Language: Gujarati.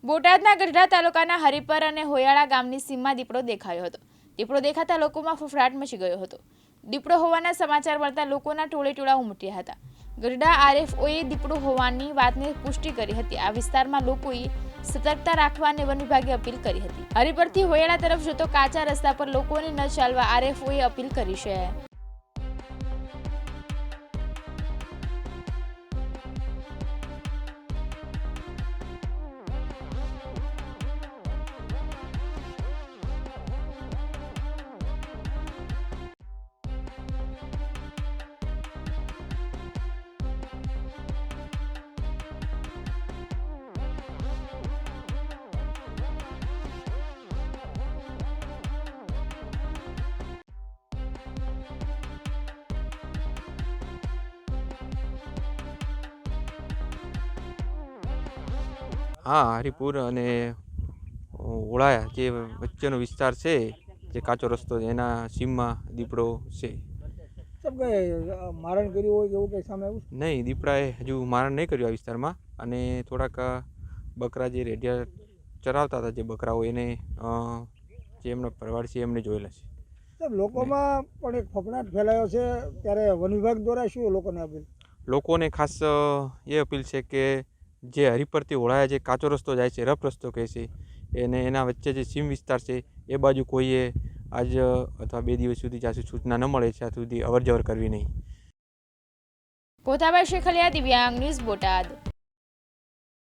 બોટાદના ગઢડા તાલુકાના હરિપર અને હોયાળા ગામની સીમમાં દીપડો દેખાયો હતો. દીપડો દેખાતા લોકોમાં ફફડાટ મચી ગયો હતો. દીપડો હોવાના સમાચાર મળતા લોકોના ટોળેટોળા ઉમટ્યા હતા. ગઢડા આરએફઓએ દીપડો હોવાની વાતને પુષ્ટિ કરી હતી. આ વિસ્તારમાં લોકોએ સતર્કતા રાખવા અને વન વિભાગે અપીલ કરી હતી. હરિપરથી હોયાળા તરફ જતો કાચા રસ્તા પર લોકોને ન ચાલવા આરએફઓએ અપીલ કરી છે. हाँ, हरिपुर અને ઓળાયા જે વચ્ચેનો વિસ્તાર છે, જે કાચો રસ્તો એના સીમમાં દીપડો છે. મારણ કર્યું હોય એવું કંઈ સામે આવ્યું? નહીં, દીપડાએ હજુ મારણ નહીં કર્યું આ વિસ્તારમાં. અને થોડાક બકરા જે રેડિયા ચરાવતા હતા, જે બકરાઓ એને જે એમનો પરિવાર છે એમને જોયેલા છે. સાહેબ, લોકોમાં પણ એક ફફડાટ ફેલાયો છે, ત્યારે વન વિભાગ દ્વારા શું લોકોને અપીલ? લોકોને ખાસ એ અપીલ છે કે જે હરિપરથી ઓળાયા જે કાચો રસ્તો જાય છે, રફ રસ્તો કહે છે, એને એના વચ્ચે જે સીમ વિસ્તાર છે એ બાજુ કોઈએ આજ અથવા 2 દિવસ સુધી જ્યાં સુધી સૂચના ન મળે ત્યાં સુધી અવરજવર કરવી નહીં. પોતાભાઈ શેખલિયા, દિવ્યાંગ ન્યૂઝ, બોટાદ.